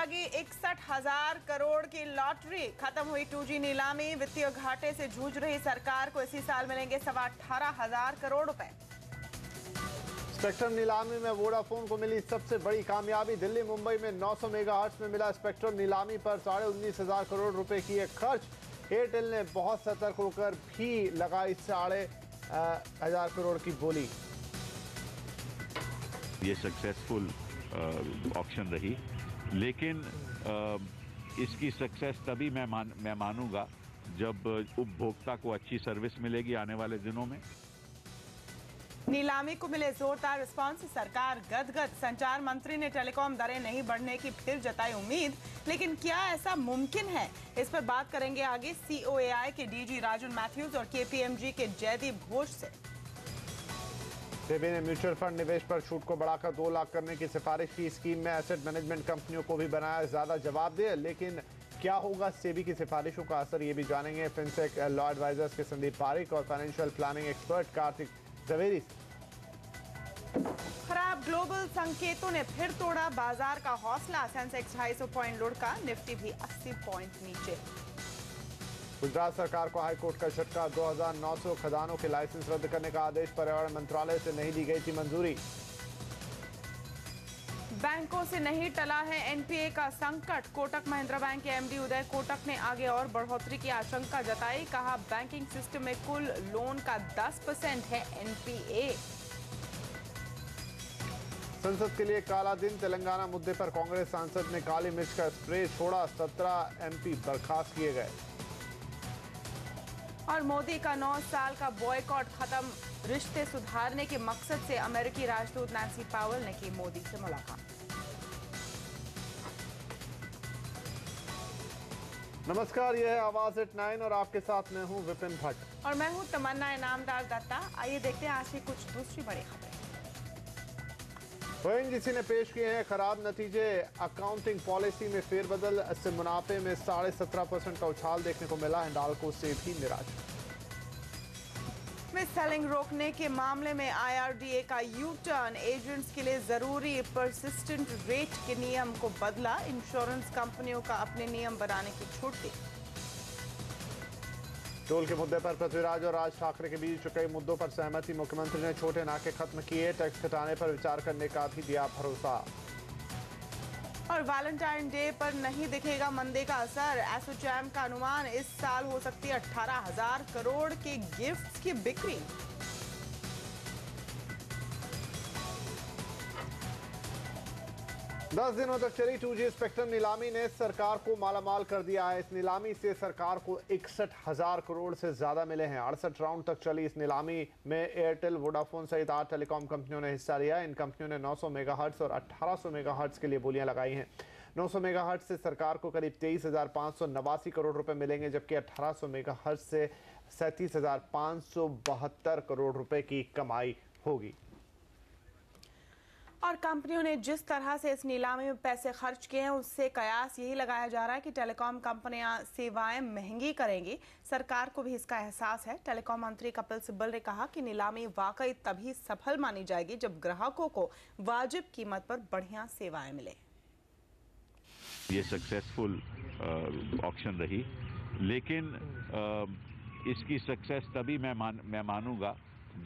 भागी 61,000 करोड़ की लॉटरी। खत्म हुई 2G नीलामी। वित्तीय घाटे से जूझ रही सरकार को इसी साल मिलेंगे 18,500 करोड़ रुपए। स्पेक्ट्रम नीलामी में वोडाफोन को मिली सबसे बड़ी कामयाबी। दिल्ली मुंबई में 900 मेगाहर्ट्ज में मिला स्पेक्ट्रम नीलामी पर 19,500 करोड़ रुपए की एक खर्च। एयरटेल ने बहुत सतर्क होकर भी लगाई 1,500 करोड़ की बोली। ये सक्सेसफुल ऑक्शन रही, लेकिन इसकी सक्सेस तभी मैं मानूंगा जब उपभोक्ता को अच्छी सर्विस मिलेगी आने वाले दिनों में। नीलामी को मिले जोरदार रिस्पांस से सरकार गदगद। संचार मंत्री ने टेलीकॉम दरें नहीं बढ़ने की फिर जताई उम्मीद, लेकिन क्या ऐसा मुमकिन है? इस पर बात करेंगे आगे COAI के DG राजन मैथ्यूज और KPMG के जयदीप घोष से। सेबी ने म्यूचुअल फंड निवेश पर छूट को बढ़ाकर 2 लाख करने की सिफारिश की। स्कीम में एसेट मैनेजमेंट कंपनियों को भी बनाया ज्यादा जवाबदेह, लेकिन क्या होगा सेबी की सिफारिशों का असर, ये भी जानेंगे फिनसेक लॉ एडवाइजर्स के संदीप पारिक और financial planning expert Kartik Javeri. खराब ग्लोबल संकेतों ने फिर तोड़ा बाजार का हौसला। सेंसेक्स 250 पॉइंट लुढ़का, निफ्टी भी 80 पॉइंट नीचे। गुजरात सरकार को हाईकोर्ट का झटका। 2,900 खदानों के लाइसेंस रद्द करने का आदेश पर्यावरण मंत्रालय से नहीं दी गई थी मंजूरी। बैंकों से नहीं टला है NPA का संकट। कोटक महिंद्रा बैंक के MD उदय कोटक ने आगे और बढ़ोतरी की आशंका जताई। कहा बैंकिंग सिस्टम में कुल लोन का 10% है NPA। संसद के लिए काला दिन। तेलंगाना मुद्दे पर कांग्रेस सांसद ने काली मिर्च का स्प्रे छोड़ा। 17 MP बर्खास्त किए गए। और मोदी का 9 साल का बॉयकॉट खत्म। रिश्ते सुधारने के मकसद से अमेरिकी राजदूत नैन्सी पावेल ने की मोदी से मुलाकात। नमस्कार, यह है आवाज एट 9 और आपके साथ मैं हूं विपिन भट्ट और मैं हूं तमन्ना इनामदार दत्ता। आइए देखते हैं आज की कुछ दूसरी बड़ी खबरें। ONGC ने पेश किए हैं खराब नतीजे। अकाउंटिंग पॉलिसी में फेरबदल से मुनाफे में 17.5% का उछाल देखने को मिला। हिंडाल्को से भी निराशा। मिस सेलिंग रोकने के मामले में IRDA का U-टर्न। एजेंट्स के लिए जरूरी परसिस्टेंट रेट के नियम को बदला। इंश्योरेंस कंपनियों का अपने नियम बनाने की छूट दी। टोल के मुद्दे पर पृथ्वीराज और राज ठाकरे के बीच कई मुद्दों पर सहमति। मुख्यमंत्री ने छोटे नाके खत्म किए। टैक्स घटाने पर विचार करने का भी दिया भरोसा। और वैलेंटाइन डे पर नहीं दिखेगा मंदे का असर। एसोचैम का अनुमान इस साल हो सकती है 18,000 करोड़ के गिफ्ट्स की बिक्री। 10 दिनों तक चली 2G स्पेक्ट्रम नीलामी ने सरकार को मालामाल कर दिया है। इस नीलामी से सरकार को 61,000 करोड़ से ज्यादा मिले हैं। 68 राउंड तक चली इस नीलामी में एयरटेल, वोडाफोन सहित 8 टेलीकॉम कंपनियों ने हिस्सा लिया। इन कंपनियों ने 900 मेगाहर्ट्ज और 1800 मेगाहर्ट्ज के लिए बोलियां लगाई हैं। 900 मेगाहर्ट्ज से सरकार को करीब 23,589 करोड़ रुपए मिलेंगे, जबकि 1800 मेगाहर्ट्ज से 37,572 करोड़ रुपए की कमाई होगी। और कंपनियों ने जिस तरह से इस नीलामी में पैसे खर्च किए हैं, उससे कयास यही लगाया जा रहा है कि टेलीकॉम कंपनियां सेवाएं महंगी करेंगी। सरकार को भी इसका एहसास है। टेलीकॉम मंत्री कपिल सिब्बल ने कहा कि नीलामी वाकई तभी सफल मानी जाएगी जब ग्राहकों को वाजिब कीमत पर बढ़िया सेवाएं मिले। ये सक्सेसफुल ऑक्शन रही, लेकिन इसकी सक्सेस तभी मैं मानूंगा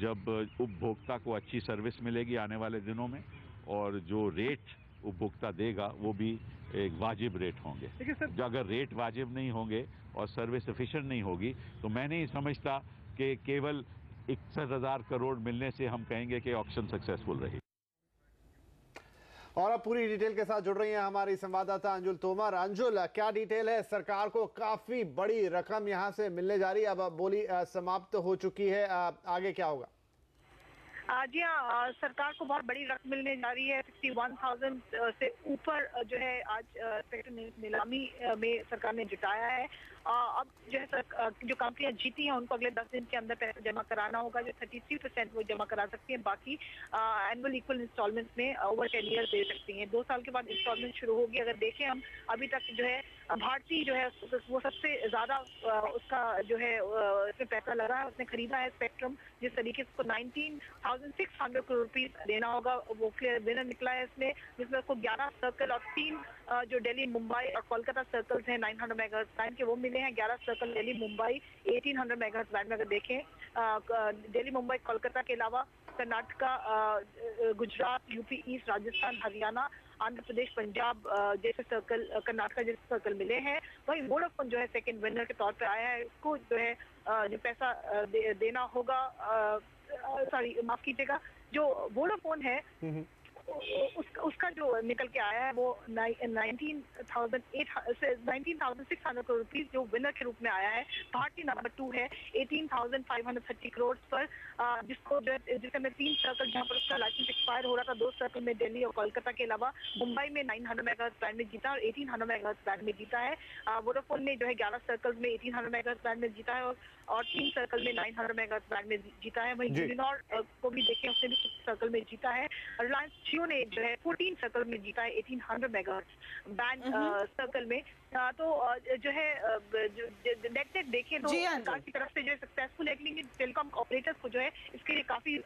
जब उपभोक्ता को अच्छी सर्विस मिलेगी आने वाले दिनों में, और जो रेट उपभोक्ता देगा वो भी एक वाजिब रेट होंगे। जो अगर रेट वाजिब नहीं होंगे और सर्विस एफिशिएंट नहीं होगी तो मैं नहीं समझता कि केवल 61,000 करोड़ मिलने से हम कहेंगे कि ऑक्शन सक्सेसफुल रही। और अब पूरी डिटेल के साथ जुड़ रही हैं हमारी संवाददाता अंजुल तोमर। अंजुल, क्या डिटेल है? सरकार को काफी बड़ी रकम यहां से मिलने जा रही है। अब बोली समाप्त हो चुकी है, आगे क्या होगा? जी हाँ, सरकार को बहुत बड़ी रकम मिलने जा रही है। 61,000 से ऊपर जो है आज स्पेक्ट्रम नीलामी में सरकार ने जुटाया है। अब जो है जो कंपनियां जीती हैं उनको अगले 10 दिन के अंदर पैसा जमा कराना होगा। जो 33% वो जमा करा सकती हैं, बाकी एनुअल इक्वल इंस्टॉलमेंट में ओवर 10 ईयर दे सकती हैं। 2 साल के बाद इंस्टॉलमेंट शुरू होगी। अगर देखें हम अभी तक जो है भारतीय जो है वो सबसे ज्यादा उसका जो है इसमें पैसा लगा है। उसने खरीदा है स्पेक्ट्रम। जिस तरीके से 19,600 करोड़ रुपीज देना होगा वो क्लियर विनर निकला है इसमें, जिसमें उसको 11 सर्कल और 3 जो दिल्ली मुंबई और कोलकाता सर्कल्स हैं 900 मेगाहर्ट्ज बैंड के वो मिले हैं। 11 circle Delhi Mumbai 1800 megahertz band में अगर देखें, दिल्ली मुंबई कोलकाता के अलावा कर्नाटका, गुजरात, यूपी ईस्ट, राजस्थान, हरियाणा, आंध्र प्रदेश, पंजाब जैसे सर्कल, कर्नाटका जैसे सर्कल मिले हैं। वही वोडाफोन जो है सेकंड विनर के तौर पे आया है। इसको जो है जो पैसा देना होगा, सॉरी माफ कीजिएगा, जो वोडाफोन है उसका जो निकल के आया है वो 19,600 करोड़ रुपीस जो विनर के रूप में आया है। भारतीय नंबर 2 है 18,530 करोड़ पर, जिसको जिसमें 3 सर्कल जहां पर उसका लाइसेंस एक्सपायर हो रहा था, 2 सर्कल में दिल्ली और कोलकाता के अलावा मुंबई में 900 मेगाहर्ट्ज बैंड में जीता और 1800 मेगाहर्ट्ज बैंड में जीता है। वोडाफोन ने जो है 11 सर्कल में 1800 मेगाहर्ट्ज बैंड में जीता है और 3 सर्कल में 900 मेगाहर्ट्ज बैंड में जीता है। वहीं यूनिनॉर को भी देखें, उसने भी सर्कल में जीता है। रिलायंस जियो ने जो है 14 सर्कल में जीता है 1800 मेगाहर्ट्ज बैंड सर्कल में। तो जो है नेट देखें तो सरकार की तरफ से जो है सक्सेसफुल है, लेकिन टेलीकॉम ऑपरेटर्स को जो है इसके लिए काफी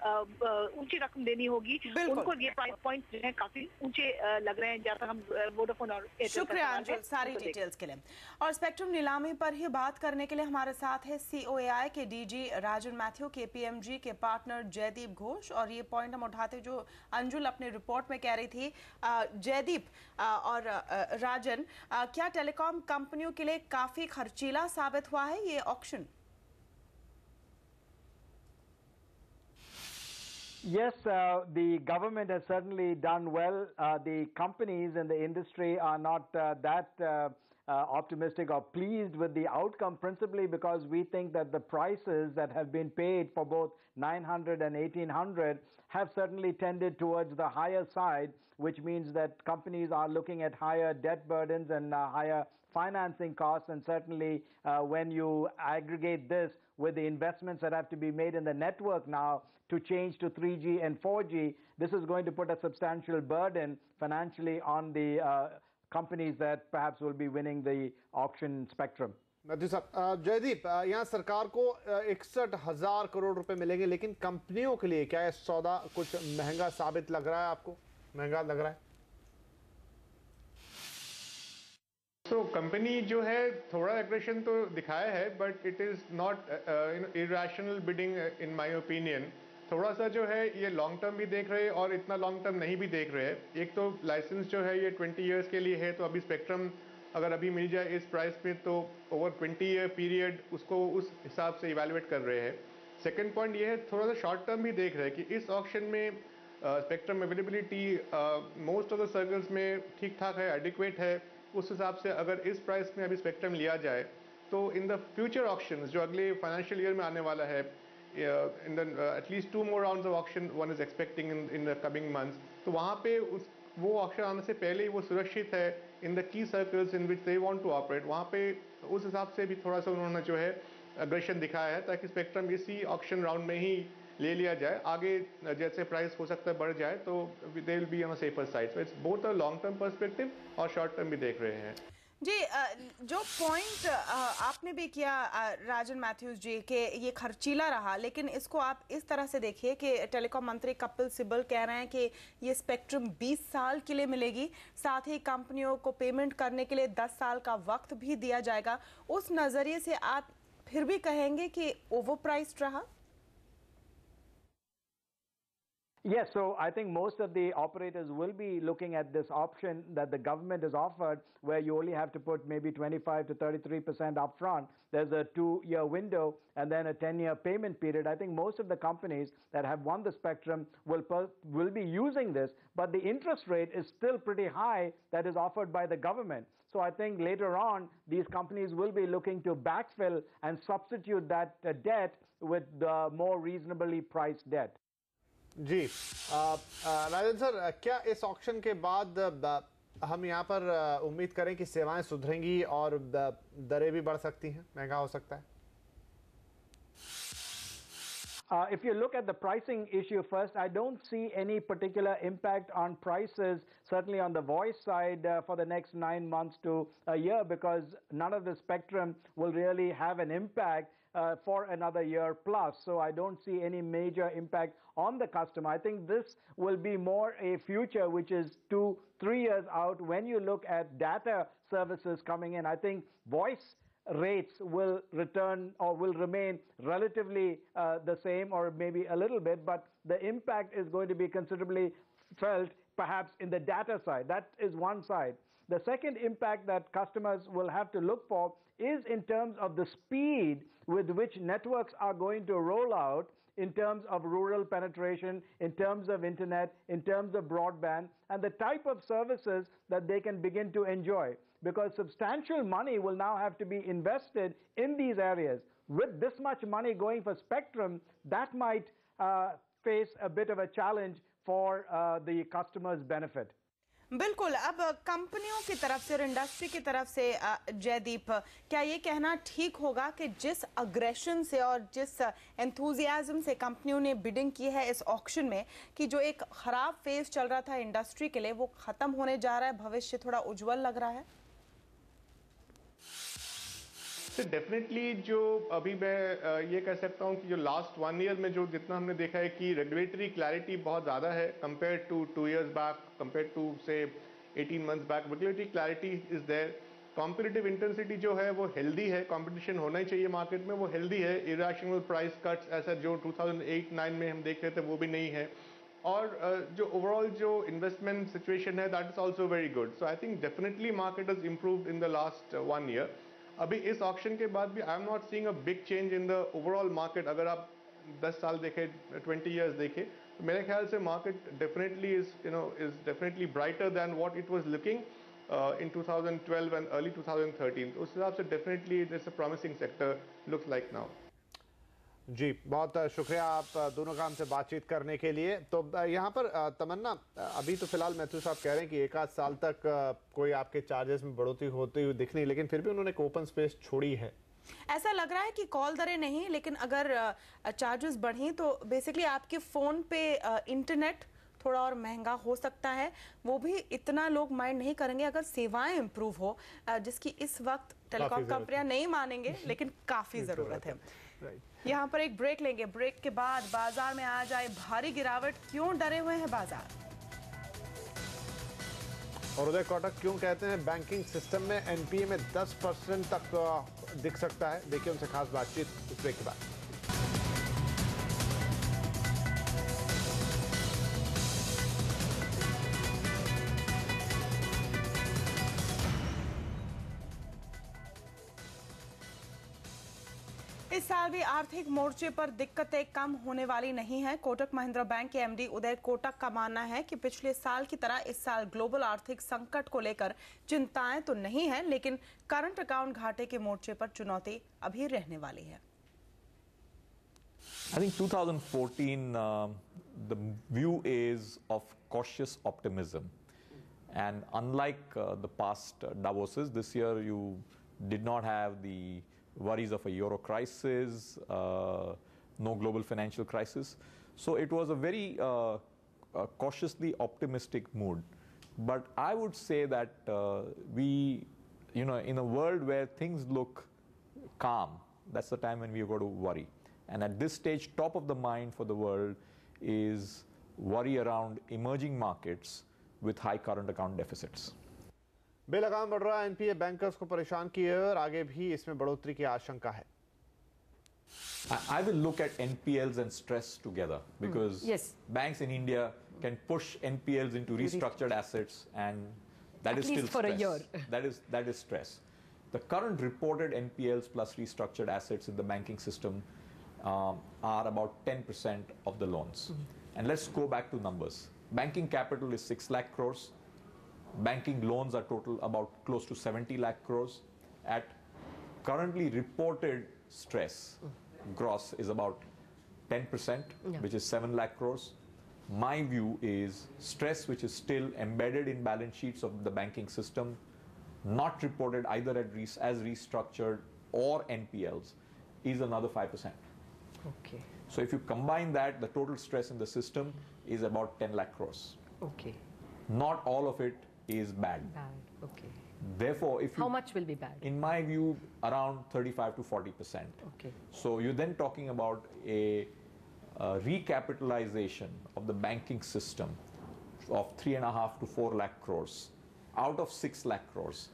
ऊंची रकम देनी होगी। उनको ये प्राइस पॉइंट जो है काफी ऊंचे लग रहे हैं, जहाँ तक हम वोडाफोन और शुक्रिया अंजुल सारी डिटेल्स के लिए। और स्पेक्ट्रम नीलामी पर ही बात करने के लिए हमारे साथ है COAI के DG राजन मैथ्यू, KPMG के पार्टनर जयदीप घोष। और ये पॉइंट हम उठाते जो अंजुल अपने रिपोर्ट में कह रही थी, जयदीप और राजन, क्या टेलीकॉम कंपनियों के लिए काफी खर्चीला साबित हुआ है ये auction? Yes, the government has certainly done well. The companies in the industry are not that optimistic or pleased with the outcome, principally because we think that the prices that have been paid for both 900 and 1800 have certainly tended towards the higher side, which means that companies are looking at higher debt burdens and higher financing costs. And certainly when you aggregate this with the investments that have to be made in the network now to change to 3G and 4G, this is going to put a substantial burden financially on the companies that perhaps will be winning the auction spectrum. Matthew साहब, जयदीप, यहाँ सरकार को 61,000 करोड़ रुपए मिलेंगे, लेकिन कंपनियों के लिए क्या यह सौदा कुछ महंगा साबित लग रहा है? आपको महंगा लग रहा है? तो कंपनी जो है थोड़ा एग्रेशन तो दिखाया है, but it is not irrational bidding in my opinion. थोड़ा सा जो है ये लॉन्ग टर्म भी देख रहे हैं और इतना लॉन्ग टर्म नहीं भी देख रहे हैं। एक तो लाइसेंस जो है ये 20 इयर्स के लिए है, तो अभी स्पेक्ट्रम अगर अभी मिल जाए इस प्राइस पे तो ओवर 20 ईयर पीरियड उसको उस हिसाब से इवेलुएट कर रहे हैं। सेकेंड पॉइंट ये है थोड़ा सा शॉर्ट टर्म भी देख रहे हैं कि इस ऑक्शन में spectrum availability most of the circles में ठीक ठाक है, एडिक्वेट है। उस हिसाब से अगर इस प्राइस में अभी स्पेक्ट्रम लिया जाए तो इन द फ्यूचर ऑक्शंस जो अगले फाइनेंशियल ईयर में आने वाला है, in the at least 2 more rounds of auction one is expecting in the coming months, तो वहाँ पे वो ऑक्शन आने से पहले ही वो सुरक्षित है in the key circles in which they want to operate। वहाँ पे उस हिसाब से भी थोड़ा सा उन्होंने जो है अग्रेशन दिखाया है ताकि स्पेक्ट्रम इसी ऑक्शन राउंड में ही ले लिया जाए। आगे जैसे प्राइस हो सकता है बढ़ जाए तो they will be on a safer side। So it's both a long term perspective और शॉर्ट टर्म भी देख रहे हैं। जी, जो पॉइंट आपने भी किया राजन मैथ्यूज जी के ये खर्चीला रहा, लेकिन इसको आप इस तरह से देखिए कि टेलीकॉम मंत्री कपिल सिब्बल कह रहे हैं कि ये स्पेक्ट्रम 20 साल के लिए मिलेगी, साथ ही कंपनियों को पेमेंट करने के लिए 10 साल का वक्त भी दिया जाएगा। उस नज़रिए से आप फिर भी कहेंगे कि ओवर प्राइस्ड रहा? Yes, so I think most of the operators will be looking at this option that the government has offered, where you only have to put maybe 25 to 33% upfront. There's a 2-year window and then a 10-year payment period. I think most of the companies that have won the spectrum will be using this, but the interest rate is still pretty high that is offered by the government. So I think later on, these companies will be looking to backfill and substitute that debt with the more reasonably priced debt. Ji Rajan sir, क्या इस auction के बाद हम यहाँ पर उम्मीद करें कि सेवाएं सुधरेंगी और दरें भी बढ़ सकती हैं, महंगा हो सकता है? If you look at the pricing issue first, I don't see any particular impact on prices, certainly on the voice side for the next 9 months to a year, because none of the spectrum will really have an impact for another year plus. So I don't see any major impact on the customer. I think this will be more a future which is 2-3 years out when you look at data services coming in. I think voice rates will return or will remain relatively the same or maybe a little bit, but the impact is going to be considerably felt perhaps in the data side. That is one side. The second impact that customers will have to look for is in terms of the speed with which networks are going to roll out, in terms of rural penetration, in terms of internet, in terms of broadband, and the type of services that they can begin to enjoy. Because substantial money will now have to be invested in these areas. With this much money going for spectrum, that might face a bit of a challenge for the customer's benefit. बिल्कुल। अब कंपनियों की तरफ से और industry की तरफ से जयदीप, क्या ये कहना ठीक होगा कि जिस अग्रेशन से और जिस एंथुजियाज्म से कंपनियों ने बिडिंग की है इस ऑक्शन में, कि जो एक खराब फेज चल रहा था इंडस्ट्री के लिए वो खत्म होने जा रहा है, भविष्य थोड़ा उज्जवल लग रहा है? डेफिनेटली जो अभी मैं ये कह सकता हूँ कि जो लास्ट 1 ईयर में जो जितना हमने देखा है कि रेगुलेटरी क्लैरिटी बहुत ज़्यादा है compare to 2 years back, compare to से 18 months back. Regulatory clarity is there. Competitive intensity जो है वो हेल्दी है, कंपटीशन होना ही चाहिए मार्केट में, वो हेल्दी है। इरेशनल प्राइस कट्स ऐसा जो 2008-9 में हम देख रहे थे वो भी नहीं है। और जो ओवरऑल जो इन्वेस्टमेंट सिचुएशन है that is also very good. So I think definitely market is improved in the last 1 year। अभी इस ऑक्शन के बाद भी I am not seeing a big change in the overall market. अगर आप 10 साल देखें, 20 years देखें, तो मेरे ख्याल से market definitely is definitely brighter than what it was looking in 2012 and early 2013। तो उस हिसाब से definitely it is a promising sector looks like now. जी, बहुत शुक्रिया आप दोनों का हमसे बातचीत करने के लिए। तो यहाँ पर तमन्ना, अभी तो फिलहाल मैथ्यू साहब कह रहे हैं कि 1 आध साल तक कोई आपके चार्जेस में बढ़ोतरी होती हुई दिख नहीं, लेकिन फिर भी उन्होंने एक ओपन स्पेस छोड़ी है। ऐसा लग रहा है कि कॉल दरें नहीं, लेकिन अगर चार्जेस बढ़ी तो बेसिकली आपके फोन पे इंटरनेट थोड़ा और महंगा हो सकता है। वो भी इतना लोग माइंड नहीं करेंगे अगर सेवाएं इंप्रूव हो, जिसकी इस वक्त टेलीकॉम कंपनियां नहीं मानेंगे, लेकिन काफी जरूरत है। यहाँ पर एक ब्रेक लेंगे, ब्रेक के बाद बाजार में आ जाए भारी गिरावट, क्यों डरे हुए हैं बाजार? और उदय कोटक क्यों कहते हैं बैंकिंग सिस्टम में एनपीए में 10% तक दिख सकता है? देखिए उनसे खास बातचीत इस ब्रेक के बाद। इस साल भी आर्थिक मोर्चे पर दिक्कतें कम होने वाली नहीं है। कोटक महिंद्रा बैंक के एमडी उदय कोटक का मानना है कि पिछले साल की तरह इस साल ग्लोबल आर्थिक संकट को लेकर चिंताएं तो नहीं है, लेकिन करंट अकाउंट घाटे के मोर्चे पर चुनौती अभी रहने वाली है। I think 2014, the view is of cautious optimism. And unlike the past Davoses, this year you did not have the worries of a euro crisis, no global financial crisis. So it was a very cautiously optimistic mood. But I would say that we, in a world where things look calm, that's the time when we go to worry. And at this stage, top of the mind for the world is worry around emerging markets with high current account deficits. बेलगाम बढ़ रहा NPA bankers को परेशान किए और आगे भी इसमें बढ़ोतरी की आशंका है। I will look at NPLs and stress together because banks in India can push NPLs into restructured assets, and that is still stress. At least for a year. That is stress. The current reported NPLs plus restructured assets in the banking system are about 10% of the loans. And let's go back to numbers. Banking capital is 6 lakh crores. Banking loans are total about close to 70 lakh crores. At currently reported stress, gross is about 10%, which is 7 lakh crores. My view is stress which is still embedded in balance sheets of the banking system, not reported either as restructured or NPLs, is another 5%. Okay. So if you combine that, the total stress in the system is about 10 lakh crores. Okay. Not all of it is bad. Okay. Therefore, if you, how much will be bad? In my view, around 35 to 40%. Okay. So you're then talking about a recapitalization of the banking system of 3.5 to 4 lakh crores out of 6 lakh crores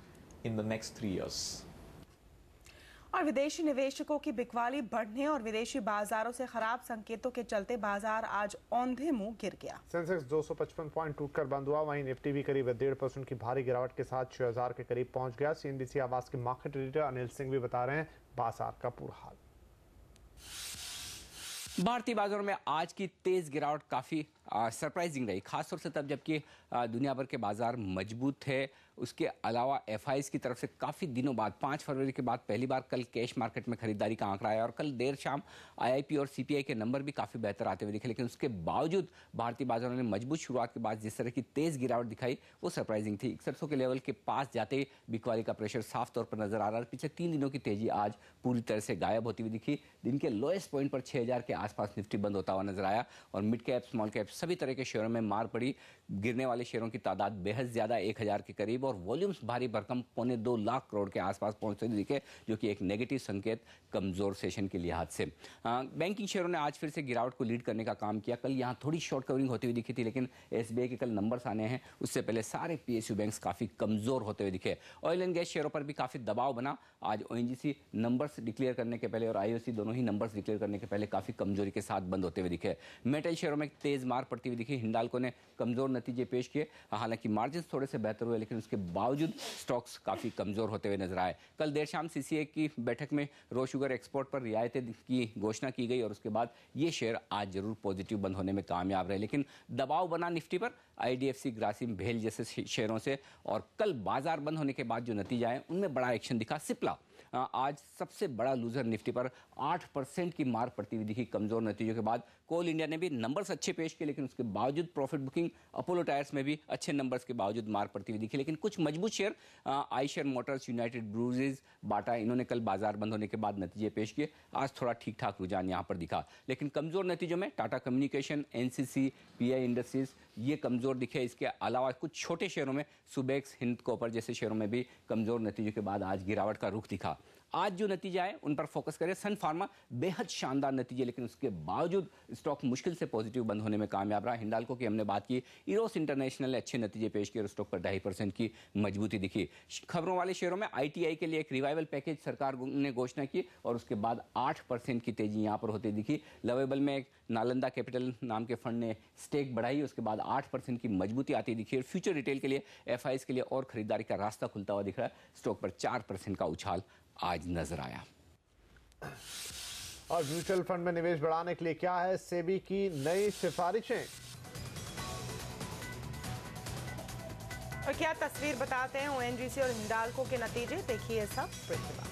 in the next 3 years. और विदेशी निवेशकों की बिकवाली बढ़ने और विदेशी बाजारों से खराब संकेतों के चलते बाजार आज औंधे मुंह गिर गया। सेंसेक्स 255 पॉइंट टूटकर बंद हुआ, वहीं निफ्टी भी करीब 1.5% की भारी गिरावट के साथ 6000 के करीब पहुंच गया। सीएनबीसी आवाज के मार्केट एडिटर अनिल सिंह भी बता रहे हैं बाजार का बुरा हाल। भारतीय बाजारों में आज की तेज गिरावट काफी सरप्राइजिंग रही, खासतौर से तब जबकि दुनिया भर के बाजार मजबूत थे। उसके अलावा एफआईज की तरफ से काफ़ी दिनों बाद 5 फरवरी के बाद पहली बार कल कैश मार्केट में खरीदारी का आंकड़ा आया और कल देर शाम आईआईपी और सीपीआई के नंबर भी काफ़ी बेहतर आते हुए दिखे। लेकिन उसके बावजूद भारतीय बाजारों ने मजबूत शुरुआत के बाद जिस तरह की तेज गिरावट दिखाई वो सरप्राइजिंग थी। 6100 के लेवल के पास जाते ही बिकवाली का प्रेशर साफ तौर पर नजर आ रहा है। पिछले 3 दिनों की तेजी आज पूरी तरह से गायब होती हुई दिखी। दिन के लोएस्ट पॉइंट पर 6000 के आसपास निफ्टी बंद होता हुआ नजर आया और मिड कैप स्मॉल कैप सभी तरह के शेयरों में मार पड़ी। गिरने वाले शेयरों की तादाद बेहद ज्यादा 1000 के करीब और वॉल्यूम्स भारी भरकम 2.25 लाख करोड़ के आसपास पहुंचते दिखे, जो कि एक नेगेटिव संकेत कमजोर सेशन के लिहाज से। बैंकिंग शेयरों ने आज फिर से गिरावट को लीड करने का काम किया। कल यहां थोड़ी शॉर्ट कवरिंग होती हुई दिखी थी, लेकिन एसबीआई के कल नंबर्स आने हैं, उससे पहले सारे पीएसयू बैंक्स काफी कमजोर होते हुए दिखे। ऑयल एंड गैस शेयरों पर भी काफी दबाव बना। आज ओएनजीसी नंबर्स डिक्लेयर करने के पहले और आईओसी दोनों ही नंबर्स डिक्लेयर करने के पहले काफी कमजोरी के साथ बंद होते हुए दिखे। मेटल शेयरों में तेज मार पड़ती हुई दिखी। हिंडाल्को ने कमजोर नतीजे पेश किए, हालांकि मार्जिन थोड़े से बेहतर हुए, लेकिन उसके बावजूद स्टॉक्स काफी कमजोर होते हुए नजर आए। कल देर शाम सीसीए की बैठक में रो शुगर एक्सपोर्ट पर रियायतें की घोषणा की गई और उसके बाद ये शेयर आज जरूर पॉजिटिव बंद होने में कामयाब रहे, लेकिन दबाव बना निफ्टी पर आईडीएफसी, ग्रासिम, भेल जैसे शेयरों से। और कल बाजार बंद होने के बाद जो नतीजा है उनमें बड़ा एक्शन दिखा। सिप्ला आज सबसे बड़ा लूजर, निफ्टी पर 8% की मार पड़ती हुई दिखी कमजोर नतीजों के बाद। कोल इंडिया ने भी नंबर्स अच्छे पेश किए, लेकिन उसके बावजूद प्रॉफिट बुकिंग, अपोलो टायर्स में भी अच्छे नंबर्स के बावजूद मार पड़ती हुई दिखी। लेकिन कुछ मजबूत शेयर आइशर मोटर्स, यूनाइटेड ब्रूजेज, बाटा, इन्होंने कल बाजार बंद होने के बाद नतीजे पेश किए। आज थोड़ा ठीक ठाक रुझान यहां पर दिखा, लेकिन कमजोर नतीजों में Tata communication, NCC, pi industries ये कमजोर दिखे। इसके अलावा कुछ छोटे शेयरों में सुबेक्स, हिंद कॉपर जैसे शेयरों में भी कमजोर नतीजों के बाद आज गिरावट का रुख दिखा। आज जो नतीजा है उन पर फोकस करें। सन फार्मा बेहद शानदार नतीजे, लेकिन उसके बावजूद स्टॉक मुश्किल से पॉजिटिव बंद होने में कामयाब रहा। हिंडाल्को की हमने बात की, इरोस इंटरनेशनल ने अच्छे नतीजे पेश किए और स्टॉक पर 2.5% की मजबूती दिखी। खबरों वाले शेयरों में आईटीआई के लिए एक रिवाइवल पैकेज सरकार ने घोषणा की और उसके बाद 8% की तेजी यहां पर होती दिखी। लवेबल में एक नालंदा कैपिटल नाम के फंड ने स्टेक बढ़ाई, उसके बाद 8% की मजबूती आती दिखी और फ्यूचर रिटेल के लिए, एफआईज के लिए और खरीदारी का रास्ता खुलता हुआ दिख रहा है। स्टॉक पर 4% का उछाल आज नजर आया। और म्यूचुअल फंड में निवेश बढ़ाने के लिए क्या है सेबी की नई सिफारिशें? और क्या तस्वीर बताते हैं ओएनजीसी और हिंडाल्को के नतीजे, देखिए सब ब्रेक के बाद।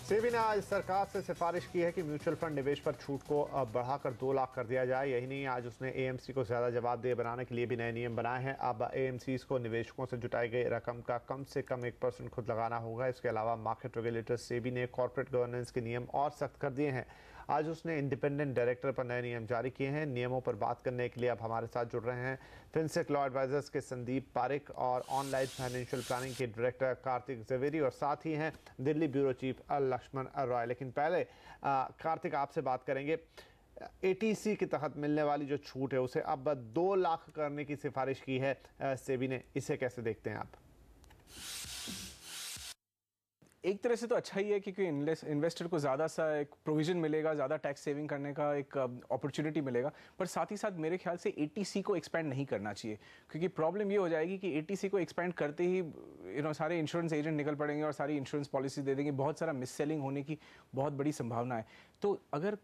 सेबी ने आज सरकार से सिफारिश की है कि म्यूचुअल फंड निवेश पर छूट को बढ़ाकर 2 लाख कर दिया जाए। यही नहीं, आज उसने एएमसी को ज्यादा जवाबदेह बनाने के लिए भी नए नियम बनाए हैं। अब एएमसी को निवेशकों से जुटाई गई रकम का कम से कम 1% खुद लगाना होगा। इसके अलावा मार्केट रेगुलेटर सेबी ने कॉर्पोरेट गवर्नेंस के नियम और सख्त कर दिए हैं। आज उसने इंडिपेंडेंट डायरेक्टर पर नए नियम जारी किए हैं। नियमों पर बात करने के लिए अब हमारे साथ जुड़ रहे हैं फिनसेक लॉ एडवाइजर्स के संदीप पारिक और ऑनलाइन फाइनेंशियल प्लानिंग के डायरेक्टर कार्तिक जवेरी, और साथ ही हैं दिल्ली ब्यूरो चीफ लक्ष्मण रॉय। लेकिन पहले कार्तिक आपसे बात करेंगे, एटीसी के तहत मिलने वाली जो छूट है उसे अब 2 लाख करने की सिफारिश की है सेबी ने, इसे कैसे देखते हैं आप? एक तरह से तो अच्छा ही है, क्योंकि इन्वेस्टर को ज़्यादा सा एक प्रोविजन मिलेगा, ज़्यादा टैक्स सेविंग करने का एक अपॉर्चुनिटी मिलेगा। पर साथ ही साथ मेरे ख्याल से एटीसी को एक्सपेंड नहीं करना चाहिए, क्योंकि प्रॉब्लम ये हो जाएगी कि एटीसी को एक्सपेंड करते ही सारे इंश्योरेंस एजेंट निकल पड़ेंगे और सारी इंश्योरेंस पॉलिसी दे देंगे, बहुत सारा मिस सेलिंग होने की बहुत बड़ी संभावना है। तो अगर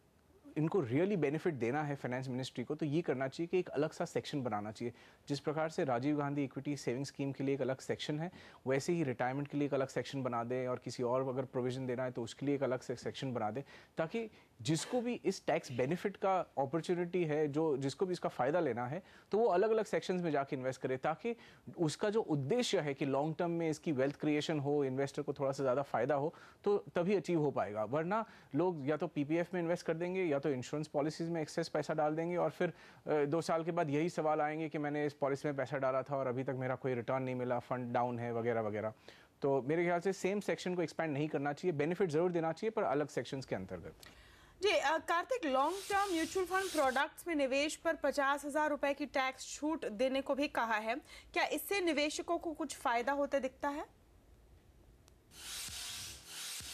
इनको रियली बेनिफिट देना है फाइनेंस मिनिस्ट्री को, तो ये करना चाहिए कि एक अलग सा सेक्शन बनाना चाहिए। जिस प्रकार से Rajiv Gandhi equity saving scheme के लिए एक अलग सेक्शन है, वैसे ही रिटायरमेंट के लिए एक अलग सेक्शन बना दें, और किसी और अगर प्रोविजन देना है तो उसके लिए एक अलग से सेक्शन बना दें, ताकि जिसको भी इस टैक्स बेनिफिट का अपॉर्चुनिटी है, जो जिसको भी इसका फ़ायदा लेना है, तो वो अलग अलग सेक्शंस में जाके इन्वेस्ट करे, ताकि उसका जो उद्देश्य है कि लॉन्ग टर्म में इसकी वेल्थ क्रिएशन हो, इन्वेस्टर को थोड़ा सा ज़्यादा फायदा हो, तो तभी अचीव हो पाएगा। वरना लोग या तो पीपीएफ में इन्वेस्ट कर देंगे या तो इंश्योरेंस पॉलिसीज में एक्सेस पैसा डाल देंगे, और फिर 2 साल के बाद यही सवाल आएंगे कि मैंने इस पॉलिसी में पैसा डाला था और अभी तक मेरा कोई रिटर्न नहीं मिला, फंड डाउन है वगैरह वगैरह। तो मेरे ख्याल से सेम सेक्शन को एक्सपैंड नहीं करना चाहिए, बेनिफिट जरूर देना चाहिए पर अलग सेक्शंस के अंतर्गत। जी Kartik, long term mutual fund products में निवेश पर 50,000 रुपए की टैक्स छूट देने को भी कहा है, क्या इससे निवेशकों को कुछ फायदा होते दिखता है?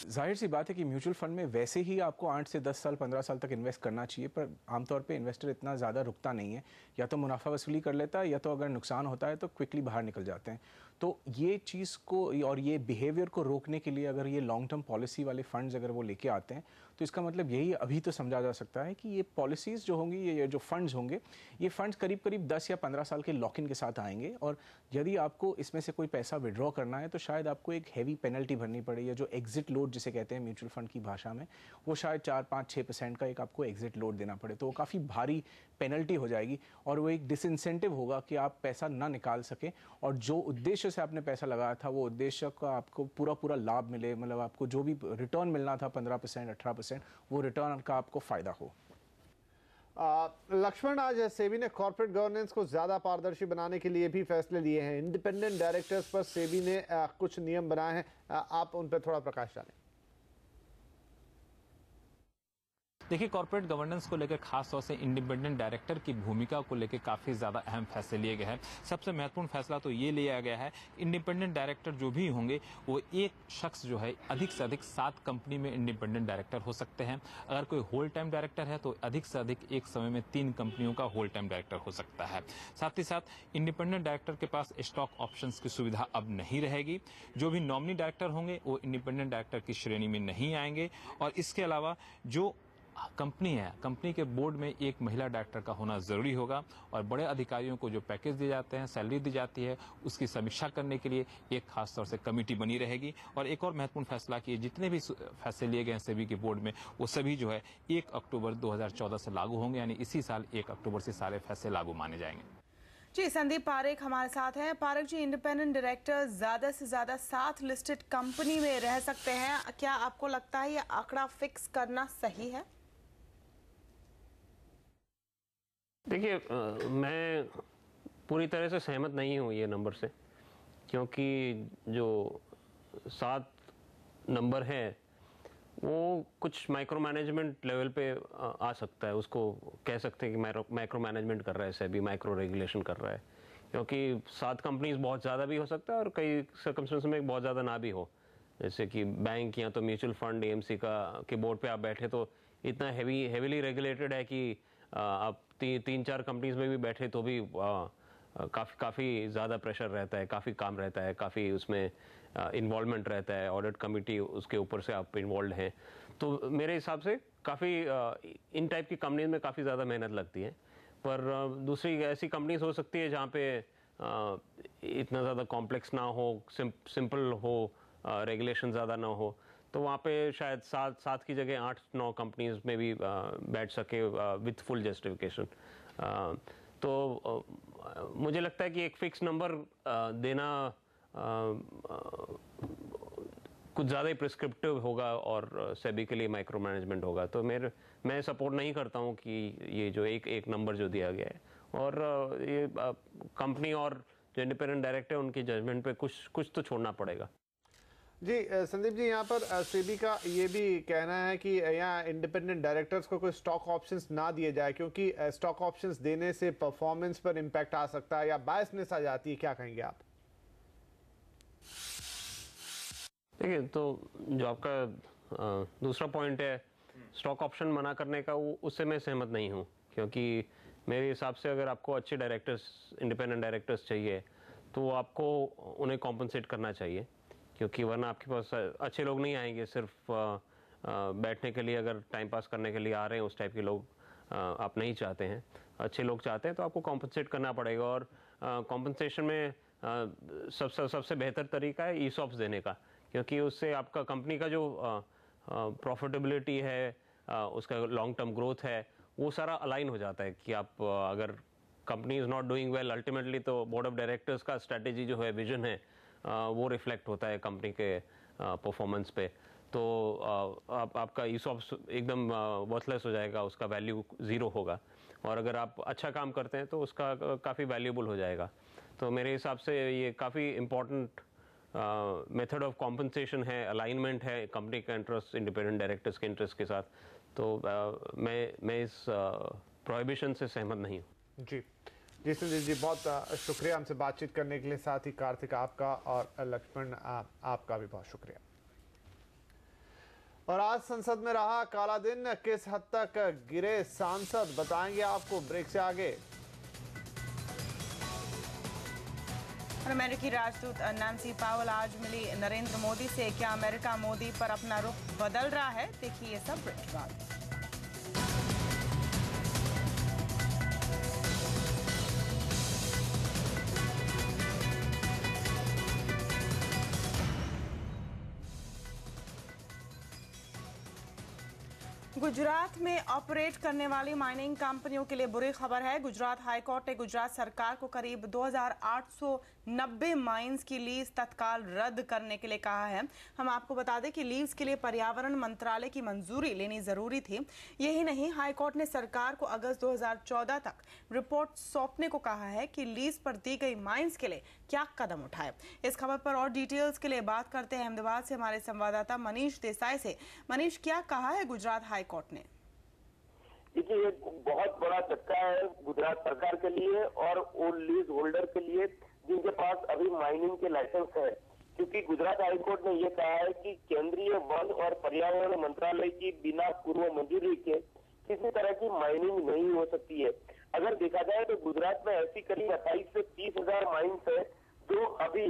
जाहिर सी बात है कि म्यूचुअल फंड में वैसे ही आपको 8 से 10 साल 15 साल तक इन्वेस्ट करना चाहिए, पर आमतौर पे इन्वेस्टर इतना ज़्यादा रुकता नहीं है, या तो मुनाफा वसूली कर लेता है या तो अगर नुकसान होता है तो क्विकली बाहर निकल जाते हैं। तो ये चीज़ को और ये बिहेवियर को रोकने के लिए अगर ये लॉन्ग टर्म पॉलिसी वाले फंड्स अगर वो लेके आते हैं, तो इसका मतलब यही अभी तो समझा जा सकता है कि ये पॉलिसीज़ जो होंगी, ये जो फंड्स होंगे, ये फंड्स करीब करीब 10 या 15 साल के लॉक इन के साथ आएंगे, और यदि आपको इसमें से कोई पैसा विड्रॉ करना है तो शायद आपको एक हैवी पेनल्टी भरनी पड़े, या जो एग्जिट लोड जिसे कहते हैं म्यूचुअल फंड की भाषा में, वो शायद 4-5-6% का एक आपको एग्जिट लोड देना पड़े। तो वो काफ़ी भारी पेनल्टी हो जाएगी, और वो एक डिसइंसेंटिव होगा कि आप पैसा ना निकाल सकें, और जो उद्देश्य से आपने पैसा लगाया था वो उद्देश्य का आपको पूरा लाभ मिले, मतलब आपको जो भी रिटर्न मिलना था 15% 18%, वो रिटर्न का आपको फायदा हो। लक्ष्मण, आज सेबी ने कॉर्पोरेट गवर्नेंस को ज्यादा पारदर्शी बनाने के लिए भी फैसले लिए हैं। इंडिपेंडेंट डायरेक्टर्स पर सेबी ने कुछ नियम बनाए हैं, आप उन पर थोड़ा प्रकाश डालें। देखिए, कॉर्पोरेट गवर्नेंस को लेकर खास तौर से इंडिपेंडेंट डायरेक्टर की भूमिका को लेकर काफी ज्यादा अहम फैसले लिए गए हैं। सबसे महत्वपूर्ण फैसला तो ये लिया गया है, इंडिपेंडेंट डायरेक्टर जो भी होंगे वो एक शख्स जो है अधिक से अधिक 7 कंपनी में इंडिपेंडेंट डायरेक्टर हो सकते हैं। अगर कोई होल टाइम डायरेक्टर है तो अधिक से अधिक एक समय में 3 कंपनियों का होल टाइम डायरेक्टर हो सकता है। साथ ही साथ इंडिपेंडेंट डायरेक्टर के पास स्टॉक ऑप्शंस की सुविधा अब नहीं रहेगी। जो भी नॉमिनी डायरेक्टर होंगे वो इंडिपेंडेंट डायरेक्टर की श्रेणी में नहीं आएंगे, और इसके अलावा जो कंपनी है, कंपनी के बोर्ड में एक महिला डायरेक्टर का होना जरूरी होगा, और बड़े अधिकारियों को जो पैकेज दिए जाते हैं, सैलरी दी जाती है, उसकी समीक्षा करने के लिए एक खास तौर से कमेटी बनी रहेगी। और एक और महत्वपूर्ण फैसला कि जितने भी फैसले लिए गए हैं सेबी के बोर्ड में, वो सभी जो है 1 अक्टूबर 2014 से लागू होंगे, यानी इसी साल 1 अक्टूबर से सारे फैसले लागू माने जाएंगे। जी, संदीप पारेख हमारे साथ हैं। पारेख जी, इंडिपेंडेंट डायरेक्टर ज्यादा से ज्यादा 7 लिस्टेड कंपनी में रह सकते हैं, क्या आपको लगता है ये आंकड़ा फिक्स करना सही है? देखिए, मैं पूरी तरह से सहमत नहीं हूँ ये नंबर से, क्योंकि जो 7 नंबर है वो कुछ माइक्रो मैनेजमेंट लेवल पे आ सकता है। उसको कह सकते हैं कि माइक्रो मैनेजमेंट कर रहा है, सेबी माइक्रो रेगुलेशन कर रहा है, क्योंकि 7 कंपनीज बहुत ज़्यादा भी हो सकता है और कई सर्कमस्टेंसेस में बहुत ज़्यादा ना भी हो। जैसे कि बैंक या तो म्यूचुअल फंड एएमसी के बोर्ड पे आप बैठे तो इतना हेवीली रेगुलेटेड है कि आप 3-4 कंपनीज में भी बैठे तो भी काफ़ी ज़्यादा प्रेशर रहता है, काफ़ी काम रहता है, काफ़ी उसमें इन्वॉल्वमेंट रहता है, ऑडिट कमेटी उसके ऊपर से आप इन्वॉल्व हैं। तो मेरे हिसाब से काफ़ी इन टाइप की कंपनीज में काफ़ी ज़्यादा मेहनत लगती है। पर दूसरी ऐसी कंपनीज हो सकती है जहाँ पे इतना ज़्यादा कॉम्प्लेक्स ना हो, सिंपल हो, रेगुलेशन ज़्यादा ना हो, तो वहाँ पे शायद 7 की जगह 8-9 कंपनीज में भी बैठ सके विथ फुल जस्टिफिकेशन। तो मुझे लगता है कि एक फिक्स नंबर देना कुछ ज़्यादा ही प्रिस्क्रिप्टिव होगा और सेबी के लिए माइक्रो मैनेजमेंट होगा। तो मैं सपोर्ट नहीं करता हूँ कि ये जो एक नंबर जो दिया गया है, और ये कंपनी और जो इंडिपेंडेंट डायरेक्टर है उनकी जजमेंट पे कुछ तो छोड़ना पड़ेगा। जी संदीप जी, यहाँ पर सेबी का ये भी कहना है कि यहाँ इंडिपेंडेंट डायरेक्टर्स को कोई स्टॉक ऑप्शंस ना दिए जाए, क्योंकि स्टॉक ऑप्शंस देने से परफॉर्मेंस पर इम्पैक्ट आ सकता है या बायसनेस आ जाती है। क्या कहेंगे आप? देखिए, तो जो आपका दूसरा पॉइंट है स्टॉक ऑप्शन मना करने का, उससे मैं सहमत नहीं हूँ, क्योंकि मेरे हिसाब से अगर आपको अच्छे डायरेक्टर्स, इंडिपेंडेंट डायरेक्टर्स चाहिए तो आपको उन्हें कॉम्पनसेट करना चाहिए, क्योंकि वरना आपके पास अच्छे लोग नहीं आएंगे सिर्फ बैठने के लिए, अगर टाइम पास करने के लिए आ रहे हैं, उस टाइप के लोग आप नहीं चाहते हैं। अच्छे लोग चाहते हैं तो आपको कॉम्पनसेट करना पड़ेगा। और कॉम्पनसेशन में सबसे बेहतर तरीका है ESOPs देने का, क्योंकि उससे आपका कंपनी का जो प्रॉफिटेबिलिटी है, उसका लॉन्ग टर्म ग्रोथ है, वो सारा अलाइन हो जाता है कि आप अगर company is not doing well ultimately, तो बोर्ड ऑफ डायरेक्टर्स का स्ट्रेटेजी जो है, विजन है, वो रिफ्लेक्ट होता है कंपनी के परफॉर्मेंस पे। तो आपका ESOPs एकदम वर्थलेस हो जाएगा, उसका वैल्यू ज़ीरो होगा। और अगर आप अच्छा काम करते हैं तो उसका काफ़ी वैल्यूबल हो जाएगा। तो मेरे हिसाब से ये काफ़ी इम्पोर्टेंट मेथड ऑफ कॉम्पनसेशन है, अलाइनमेंट है कंपनी का इंटरेस्ट इंडिपेंडेंट डायरेक्टर्स के इंटरेस्ट के साथ। तो मैं इस प्रोहिबिशन से सहमत नहीं हूँ। जी संजीव जी, बहुत शुक्रिया हमसे बातचीत करने के लिए। साथ ही कार्तिक आपका और लक्ष्मण आपका भी बहुत शुक्रिया। और आज संसद में रहा काला दिन, किस हद तक गिरे सांसद, बताएंगे आपको ब्रेक से आगे। अमेरिकी राजदूत नैन्सी पावेल आज मिली नरेंद्र मोदी से, क्या अमेरिका मोदी पर अपना रुख बदल रहा है? देखिए ये सब ब्रेक के बाद। गुजरात में ऑपरेट करने वाली माइनिंग कंपनियों के लिए बुरी खबर है। गुजरात हाईकोर्ट ने गुजरात सरकार को करीब 2890 माइंस की लीज तत्काल रद्द करने के लिए कहा है। हम आपको बता दें कि लीज के लिए पर्यावरण मंत्रालय की मंजूरी लेनी जरूरी थी। यही नहीं, हाईकोर्ट ने सरकार को अगस्त 2014 तक रिपोर्ट सौंपने को कहा है कि लीज पर दी गई माइंस के लिए क्या कदम उठाए। इस खबर पर और डिटेल्स के लिए बात करते हैं अहमदाबाद से हमारे संवाददाता मनीष देसाई से। मनीष, क्या कहा है गुजरात हाईकोर्ट ने? देखिए, ये बहुत बड़ा झटका है गुजरात सरकार के लिए और उन लीज होल्डर के लिए जिनके पास अभी माइनिंग के लाइसेंस है, क्योंकि गुजरात हाईकोर्ट ने ये कहा है कि केंद्रीय वन और पर्यावरण मंत्रालय की बिना पूर्व मंजूरी के किसी तरह की माइनिंग नहीं हो सकती है। अगर देखा जाए तो गुजरात में ऐसी करीब 28 से 30 हजार माइन्स है जो अभी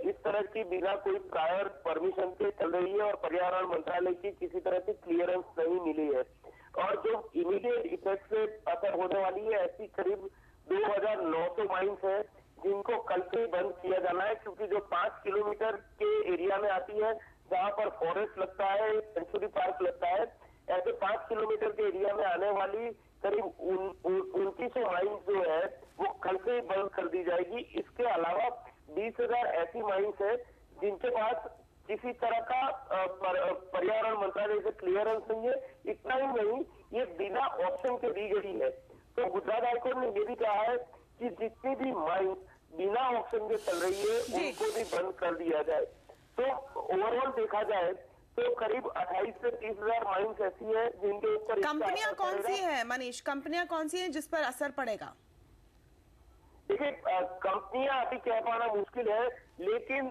इस तरह की बिना कोई प्रायर परमिशन के चल रही है और पर्यावरण मंत्रालय की किसी तरह की क्लियरेंस नहीं मिली है। और जो इमीडिएट इफेक्ट से असर होने वाली है, ऐसी करीब 2900 माइन्स है जिनको कल से ही बंद किया जाना है, क्योंकि जो 5 किलोमीटर के एरिया में आती है जहां पर फॉरेस्ट लगता है, सेंचुरी पार्क लगता है, ऐसे 5 किलोमीटर के एरिया में आने वाली करीब 2900 माइन्स जो है वो कल से ही बंद कर दी जाएगी। इसके अलावा 20,000 ऐसी माइन्स है जिनके पास किसी तरह का पर्यावरण मंत्रालय से क्लियरेंस नहीं है। इतना ही नहीं, ये बिना ऑप्शन के दी गई है। तो गुजरात हाईकोर्ट ने ये भी कहा है कि जितनी भी माइन्स बिना ऑप्शन के चल रही है उनको भी बंद कर दिया जाए। तो ओवरऑल देखा जाए तो करीब 28 से 30,000 माइन्स ऐसी है जिनके ऊपर कंपनियां कौन सी है मनीष, कंपनियां कौन सी है जिस पर असर पड़ेगा? देखिए, कंपनियां अभी कह पाना मुश्किल है, लेकिन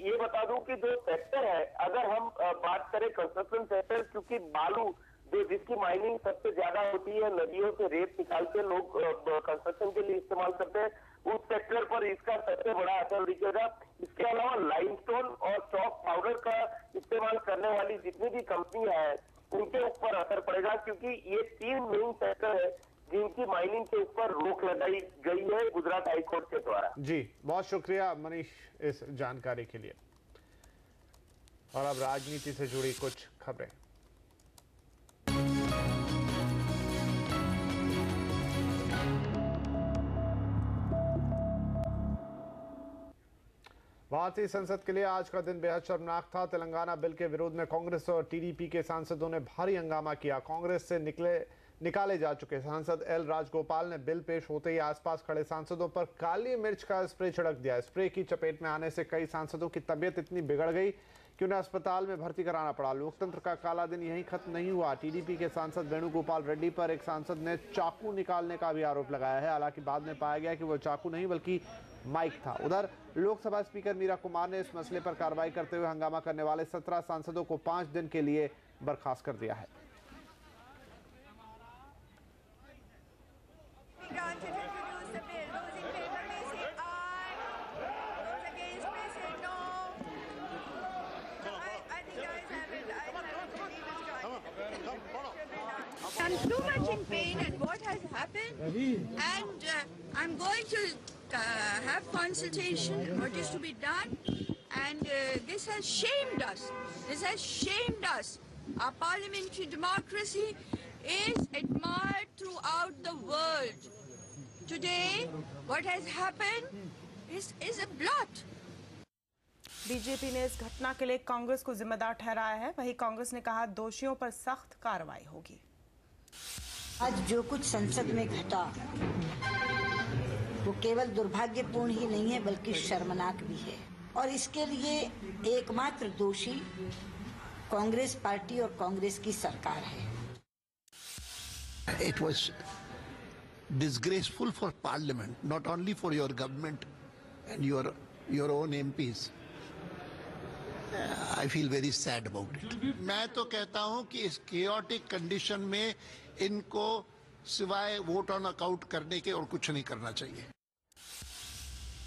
ये बता दूं कि जो सेक्टर है, अगर हम बात करें कंस्ट्रक्शन सेक्टर, क्योंकि बालू जो जिसकी माइनिंग सबसे ज्यादा होती है, नदियों से रेत निकाल के लोग कंस्ट्रक्शन के लिए इस्तेमाल करते हैं, उस सेक्टर पर इसका सबसे बड़ा असर दिखेगा। इसके अलावा लाइमस्टोन और चॉक पाउडर का इस्तेमाल करने वाली जितनी भी कंपनियां हैं उनके ऊपर असर पड़ेगा, क्योंकि ये 3 मेन सेक्टर है जिनकी माइनिंग के ऊपर रोक लगाई गई है गुजरात हाईकोर्ट के द्वारा। जी, बहुत शुक्रिया मनीष इस जानकारी के लिए। और अब राजनीति से जुड़ी कुछ खबरें। भारतीय संसद के लिए आज का दिन बेहद शर्मनाक था। तेलंगाना बिल के विरोध में कांग्रेस और टीडीपी के सांसदों ने भारी हंगामा किया। कांग्रेस से निकाले जा चुके सांसद एल राजगोपाल ने बिल पेश होते ही आसपास खड़े सांसदों पर काली मिर्च का स्प्रे छिड़क दिया। स्प्रे की चपेट में आने से कई सांसदों की तबीयत इतनी बिगड़ गई कि उन्हें अस्पताल में भर्ती कराना पड़ा। लोकतंत्र का काला दिन यहीं खत्म नहीं हुआ। टीडीपी के सांसद वेणुगोपाल रेड्डी पर एक सांसद ने चाकू निकालने का भी आरोप लगाया है। हालांकि बाद में पाया गया कि वो चाकू नहीं बल्कि माइक था। उधर लोकसभा स्पीकर मीरा कुमार ने इस मसले पर कार्रवाई करते हुए हंगामा करने वाले 17 सांसदों को 5 दिन के लिए बर्खास्त कर दिया है। I'm too much in pain at what has happened, and I'm going to have consultation what is to be done, and this has shamed us. This has shamed us. Our parliamentary democracy is admired throughout the world. Today, what has happened is a blot. BJP ने इस घटना के लिए कांग्रेस को जिम्मेदार ठहराया है। वहीं कांग्रेस ने कहा दोषियों पर सख्त कार्रवाई होगी। आज जो कुछ संसद में घटा वो केवल दुर्भाग्यपूर्ण ही नहीं है बल्कि शर्मनाक भी है, और इसके लिए एकमात्र दोषी कांग्रेस पार्टी और कांग्रेस की सरकार है। It was disgraceful for Parliament, not only for your government and your own MPs. I feel very sad about it. मैं तो कहता हूं कि इस chaotic condition में इनको सिवाय वोट ऑन अकाउंट करने के और कुछ नहीं करना चाहिए।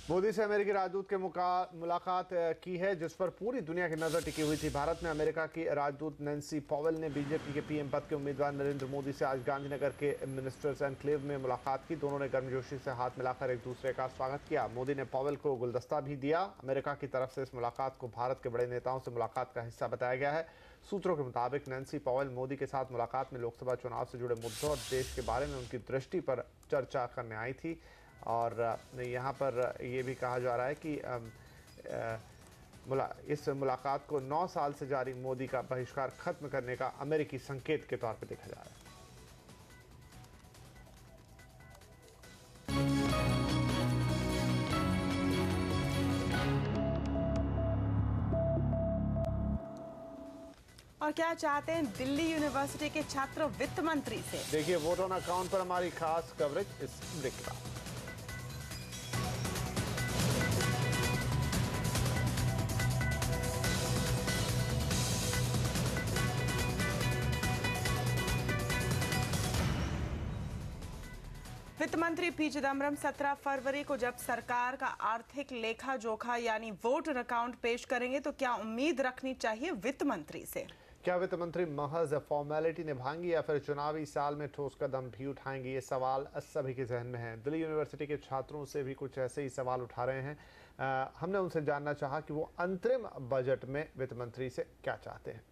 मोदी से अमेरिकी राजदूत के मुलाकात की है, जिस पर पूरी दुनिया की नजर टिकी हुई थी। भारत में अमेरिका की राजदूत नैन्सी पॉवेल ने बीजेपी के पीएम पद के उम्मीदवार नरेंद्र मोदी से आज गांधीनगर के मिनिस्टर्स एनक्लेव में मुलाकात की। दोनों ने गर्मजोशी से हाथ मिलाकर एक दूसरे का स्वागत किया। मोदी ने पॉवेल को गुलदस्ता भी दिया। अमेरिका की तरफ से इस मुलाकात को भारत के बड़े नेताओं से मुलाकात का हिस्सा बताया गया है। सूत्रों के मुताबिक नैन्सी पॉवेल मोदी के साथ मुलाकात में लोकसभा चुनाव से जुड़े मुद्दों और देश के बारे में उनकी दृष्टि पर चर्चा करने आई थी। और यहाँ पर ये भी कहा जा रहा है कि इस मुलाकात को 9 साल से जारी मोदी का बहिष्कार खत्म करने का अमेरिकी संकेत के तौर पर देखा जा रहा है। और क्या चाहते हैं दिल्ली यूनिवर्सिटी के छात्र वित्त मंत्री से? देखिए वोट ऑन अकाउंट पर हमारी खास कवरेज इस ब्रेक के बाद। वित्त मंत्री पी चिदम्बरम 17 फरवरी को जब सरकार का आर्थिक लेखा जोखा यानी वोट ऑन अकाउंट पेश करेंगे तो क्या उम्मीद रखनी चाहिए वित्त मंत्री से? क्या वित्त मंत्री महज फॉर्मेलिटी निभाएंगी या फिर चुनावी साल में ठोस कदम भी उठाएंगी? ये सवाल सभी के जहन में है। दिल्ली यूनिवर्सिटी के छात्रों से भी कुछ ऐसे ही सवाल उठा रहे हैं। हमने उनसे जानना चाहा कि वो अंतरिम बजट में वित्त मंत्री से क्या चाहते हैं।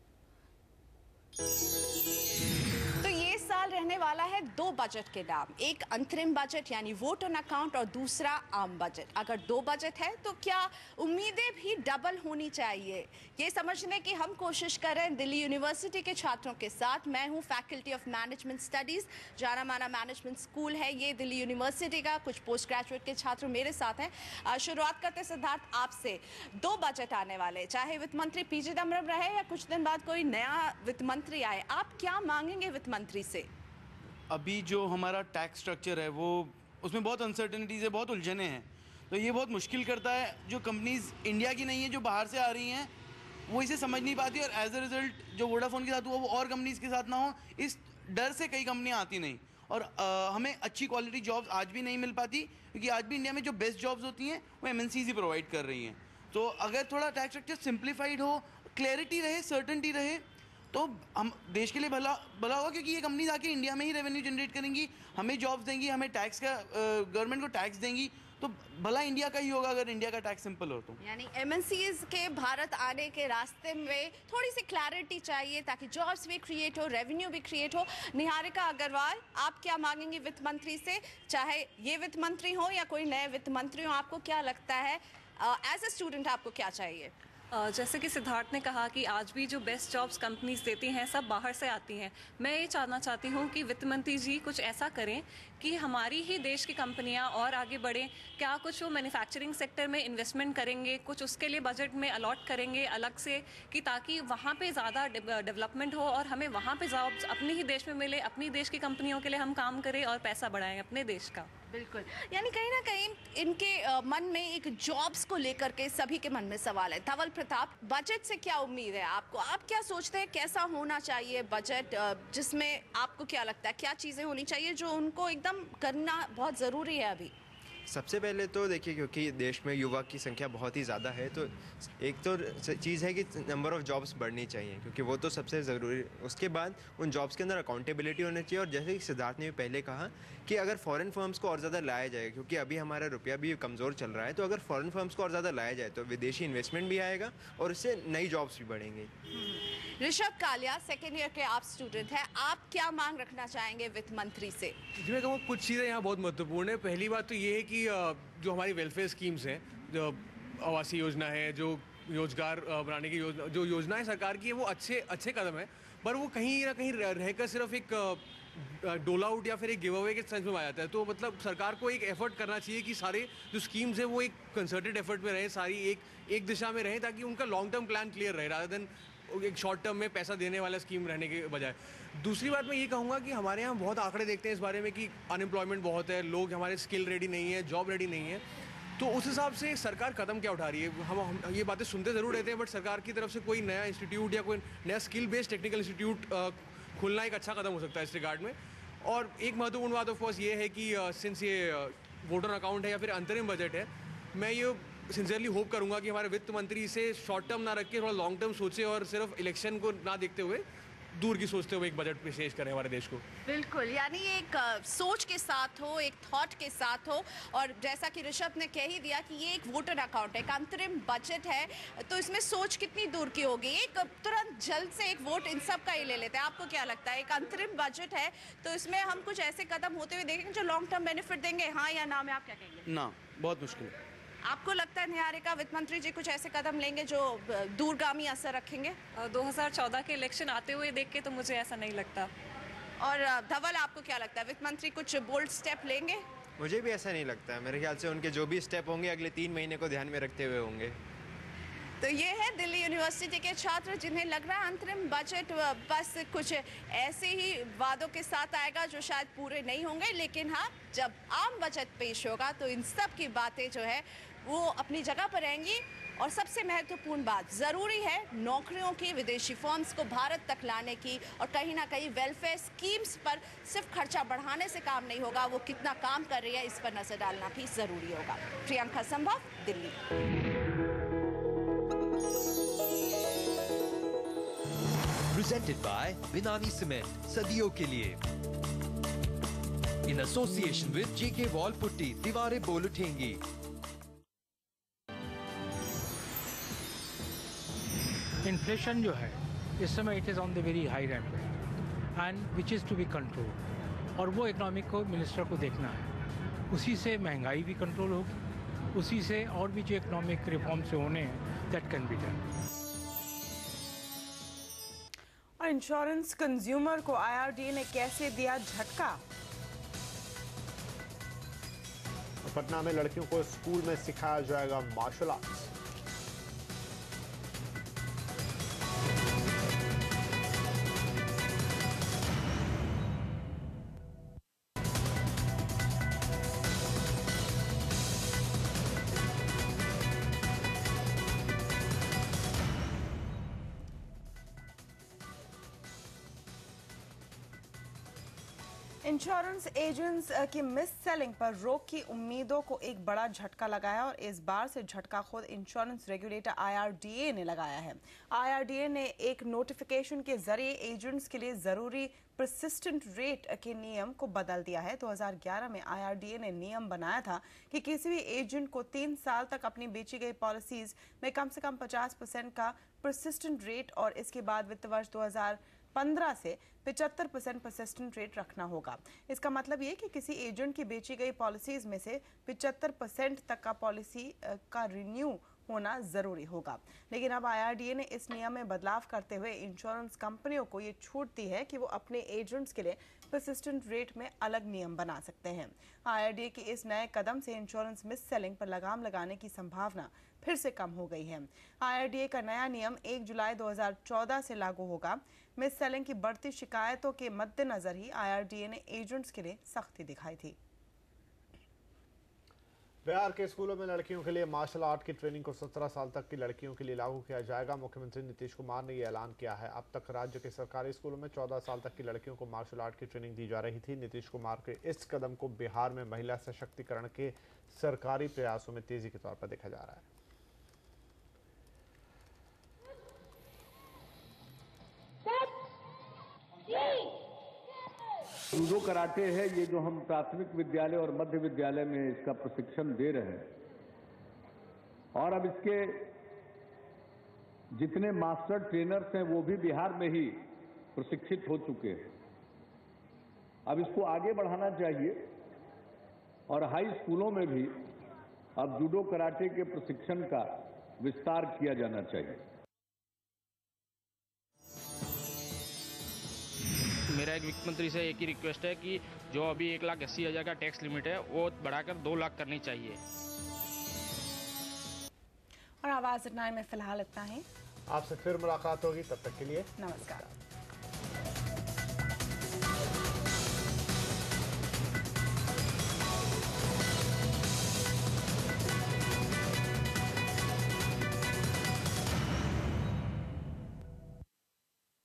तो ये साल रहने वाला है 2 बजट के नाम, एक अंतरिम बजट यानी वोट ऑन अकाउंट और दूसरा आम बजट। अगर 2 बजट है तो क्या उम्मीदें भी डबल होनी चाहिए? ये समझने की हम कोशिश कर रहे हैं दिल्ली यूनिवर्सिटी के छात्रों के साथ। मैं हूँ फैकल्टी ऑफ मैनेजमेंट स्टडीज, जाना माना मैनेजमेंट स्कूल है ये दिल्ली यूनिवर्सिटी का। कुछ पोस्ट ग्रेजुएट के छात्र मेरे साथ हैं। शुरुआत करते सिद्धार्थ आपसे। 2 बजट आने वाले, चाहे वित्त मंत्री पी चिदम्बरम रहे या कुछ दिन बाद कोई नया वित्त मंत्री आए, आप क्या मांगेंगे वित्त मंत्री से? अभी जो हमारा टैक्स स्ट्रक्चर है वो उसमें बहुत अनसर्टेनिटीज़ है, बहुत उलझने हैं, तो ये बहुत मुश्किल करता है। जो कंपनीज इंडिया की नहीं है, जो बाहर से आ रही हैं, वो इसे समझ नहीं पाती और एज अ रिजल्ट जो वोडाफोन के साथ हुआ वो और कंपनीज के साथ ना हो, इस डर से कई कंपनियां आती नहीं। और हमें अच्छी क्वालिटी जॉब्स आज भी नहीं मिल पाती, क्योंकि आज भी इंडिया में जो बेस्ट जॉब्स होती हैं वो MNCs ही प्रोवाइड कर रही हैं। तो अगर थोड़ा टैक्स स्ट्रक्चर सिंप्लीफाइड हो, क्लैरिटी रहे, सर्टेनिटी रहे, तो हम देश के लिए भला होगा, क्योंकि ये कंपनीज आके इंडिया में ही रेवेन्यू जनरेट करेंगी, हमें जॉब्स देंगी, हमें टैक्स का गवर्नमेंट को टैक्स देंगी, तो भला इंडिया का ही होगा अगर इंडिया का टैक्स सिंपल हो तो। यानी MNCs के भारत आने के रास्ते में थोड़ी सी क्लैरिटी चाहिए ताकि जॉब्स भी क्रिएट हो, रेवेन्यू भी क्रिएट हो। निहारिका अग्रवाल, आप क्या मांगेंगे वित्त मंत्री से, चाहे ये वित्त मंत्री हो या कोई नए वित्त मंत्री हो? आपको क्या लगता है एज ए स्टूडेंट आपको क्या चाहिए? जैसे कि सिद्धार्थ ने कहा कि आज भी जो बेस्ट जॉब्स कंपनीज देती हैं सब बाहर से आती हैं। मैं ये जानना चाहती हूँ कि वित्त मंत्री जी कुछ ऐसा करें कि हमारी ही देश की कंपनियाँ और आगे बढ़ें। क्या कुछ वो मैन्युफैक्चरिंग सेक्टर में इन्वेस्टमेंट करेंगे, कुछ उसके लिए बजट में अलॉट करेंगे अलग से, कि ताकि वहाँ पे ज़्यादा डेवलपमेंट हो और हमें वहाँ पे जॉब्स अपने ही देश में मिले, अपनी देश की कंपनियों के लिए हम काम करें और पैसा बढ़ाएं अपने देश का। बिल्कुल, यानी कहीं ना कहीं इनके मन में एक जॉब्स को लेकर के सभी के मन में सवाल है। धवल प्रताप, बजट से क्या उम्मीद है आपको? आप क्या सोचते हैं कैसा होना चाहिए बजट, जिसमें आपको क्या लगता है क्या चीज़ें होनी चाहिए जो उनको एकदम करना बहुत ज़रूरी है अभी? सबसे पहले तो देखिए, क्योंकि देश में युवा की संख्या बहुत ही ज़्यादा है, तो एक तो चीज़ है कि नंबर ऑफ़ जॉब्स बढ़नी चाहिए, क्योंकि वो तो सबसे ज़रूरी। उसके बाद उन जॉब्स के अंदर अकाउंटेबिलिटी होनी चाहिए। और जैसे कि सिद्धार्थ ने भी पहले कहा कि अगर फॉरेन फर्म्स को और ज़्यादा लाया जाए, क्योंकि अभी हमारा रुपया भी कमज़ोर चल रहा है, तो अगर फॉरेन फर्म्स को और ज़्यादा लाया जाए तो विदेशी इन्वेस्टमेंट भी आएगा और इससे नई जॉब्स भी बढ़ेंगी। ऋषभ कालिया, सेकेंड ईयर के आप स्टूडेंट हैं, आप क्या मांग रखना चाहेंगे वित्त मंत्री से? जी, मैं कहूँ कुछ चीज़ें यहाँ बहुत महत्वपूर्ण है। पहली बात तो ये है कि जो हमारी वेलफेयर स्कीम्स हैं, जो आवासीय योजना है, जो रोजगार बनाने की योजना, जो योजनाएं सरकार की है, वो अच्छे कदम है, पर वो कहीं ना कहीं रहकर सिर्फ एक डोल आउट या फिर एक गिव अवे के सेंस में आ जाता है। तो मतलब सरकार को एक एफर्ट करना चाहिए कि सारे जो स्कीम्स हैं वो एक कंसर्टेड एफर्ट में रहें, सारी एक दिशा में रहें, ताकि उनका लॉन्ग टर्म प्लान क्लियर रहे, रादर देन एक शॉर्ट टर्म में पैसा देने वाला स्कीम रहने के बजाय। दूसरी बात मैं ये कहूँगा कि हमारे यहाँ बहुत आंकड़े देखते हैं इस बारे में कि अनएम्प्लॉयमेंट बहुत है, लोग हमारे स्किल रेडी नहीं है, जॉब रेडी नहीं है। तो उस हिसाब से सरकार कदम क्या उठा रही है? हम ये बातें सुनते ज़रूर रहते हैं, बट सरकार की तरफ से कोई नया इंस्टीट्यूट या कोई नया स्किल बेस्ड टेक्निकल इंस्टीट्यूट खुलना एक अच्छा कदम हो सकता है इस रिगार्ड में। और एक महत्वपूर्ण बात ऑफ कोर्स ये है कि सिंस ये वोटर अकाउंट है या फिर अंतरिम बजट है, मैं ये सिंसियरली होप करूंगा कि हमारे वित्त मंत्री इसे शॉर्ट टर्म ना रख के थोड़ा लॉन्ग टर्म सोचे और सिर्फ इलेक्शन को ना देखते हुए दूर की सोचते हुए एक बजट पेश करें हमारे देश को। बिल्कुल, यानी एक सोच के साथ हो, एक थॉट के साथ हो। और जैसा कि ऋषभ ने कह ही दिया कि ये एक वोटर अकाउंट है, एक अंतरिम बजट है, तो इसमें सोच कितनी दूर की होगी? एक तुरंत जल्द से एक वोट इन सब का ही ले लेते हैं। आपको क्या लगता है? एक अंतरिम बजट है तो इसमें हम कुछ ऐसे कदम होते हुए देखेंगे जो लॉन्ग टर्म बेनिफिट देंगे, हाँ या ना में आप क्या कहेंगे? ना, बहुत मुश्किल है। आपको लगता है निहारिका, वित्त मंत्री जी कुछ ऐसे कदम लेंगे जो दूरगामी असर रखेंगे? 2014 के इलेक्शन आते हुए देख के तो मुझे ऐसा नहीं लगता। और धवल, आपको क्या लगता है, वित्त मंत्री कुछ बोल्ड स्टेप लेंगे? मुझे भी ऐसा नहीं लगता है। मेरे ख्याल से उनके जो भी स्टेप होंगे अगले 3 महीने को ध्यान में रखते हुए होंगे। तो ये है दिल्ली यूनिवर्सिटी के छात्र जिन्हें लग रहा है अंतरिम बजट बस कुछ ऐसे ही वादों के साथ आएगा जो शायद पूरे नहीं होंगे, लेकिन हाँ, जब आम बजट पेश होगा तो इन सब की बातें जो है वो अपनी जगह पर रहेंगी। और सबसे महत्वपूर्ण बात, ज़रूरी है नौकरियों की, विदेशी फर्म्स को भारत तक लाने की, और कहीं ना कहीं वेलफेयर स्कीम्स पर सिर्फ खर्चा बढ़ाने से काम नहीं होगा, वो कितना काम कर रही है इस पर नजर डालना भी ज़रूरी होगा। प्रियंका संभव, Delhi. Presented by Binani Cement, सदियों के लिए। In association with JK Wall Putty, दीवारें बोल उठेंगी। इन्फ्लेशन जो है इस समय it is on the very high ramp and which is to be control, और वो इकोनॉमिक को मिनिस्टर को देखना है। उसी से महंगाई भी कंट्रोल होगी, उसी से और भी जो इकोनॉमिक रिफॉर्म से होने हैं दैट कैन बी डन। और इंश्योरेंस कंज्यूमर को IRDA ने कैसे दिया झटका? पटना में लड़कियों को स्कूल में सिखाया जाएगा मार्शल आर्ट्स। इंश्योरेंस एजेंट्स की मिस सेलिंग पर रोक की उम्मीदों को एक बड़ा झटका लगाया, और इस बार से झटका खुद इंश्योरेंस रेगुलेटर IRDA ने लगाया है। IRDA ने एक नोटिफिकेशन के जरिए एजेंट्स के लिए जरूरी परसिस्टेंट रेट के नियम को बदल दिया है। 2011 में IRDA ने नियम बनाया था कि किसी भी एजेंट को 3 साल तक अपनी बेची गई पॉलिसीज में कम से कम 50% का परसिस्टेंट रेट और इसके बाद वित्त वर्ष 2015 से 75% परसिस्टेंट रेट रखना होगा। इसका मतलब ये कि किसी एजेंट की बेची गई पॉलिसीज में से 75% तक का पॉलिसी का रिन्यू होना जरूरी होगा। लेकिन अब IRDA ने इस नियम में बदलाव करते हुए इंश्योरेंस कंपनियों को ये छूट दी है कि वो अपने एजेंट्स के लिए परसिस्टेंट रेट में अलग नियम बना सकते हैं। IRDA के इस नए कदम से इंश्योरेंस मिस सेलिंग पर लगाम लगाने की संभावना फिर से कम हो गई है। IRDA का नया नियम 1 जुलाई 2014 से लागू होगा। मिस सेलिंग की बढ़ती शिकायतों के मद्देनजर ही IRDA ने एजेंट्स के लिए सख्ती दिखाई थी। बिहार के स्कूलों में लड़कियों के लिए मार्शल आर्ट की ट्रेनिंग को 17 साल तक की लड़कियों के लिए लागू किया जाएगा। मुख्यमंत्री नीतीश कुमार ने यह ऐलान किया है। अब तक राज्य के सरकारी स्कूलों में 14 साल तक की लड़कियों को मार्शल आर्ट की ट्रेनिंग दी जा रही थी। नीतीश कुमार के इस कदम को बिहार में महिला सशक्तिकरण के सरकारी प्रयासों में तेजी के तौर पर देखा जा रहा है। जूडो कराटे है, ये जो हम प्राथमिक विद्यालय और मध्य विद्यालय में इसका प्रशिक्षण दे रहे हैं, और अब इसके जितने मास्टर ट्रेनर्स हैं वो भी बिहार में ही प्रशिक्षित हो चुके हैं। अब इसको आगे बढ़ाना चाहिए और हाई स्कूलों में भी अब जूडो कराटे के प्रशिक्षण का विस्तार किया जाना चाहिए। मेरा एक वित्त मंत्री से एक ही रिक्वेस्ट है कि जो अभी 1,80,000 का टैक्स लिमिट है वो बढ़ाकर 2 लाख करनी चाहिए। और आवाज 9 में फिलहाल इतना ही। आपसे फिर मुलाकात होगी, तब तक के लिए नमस्कार।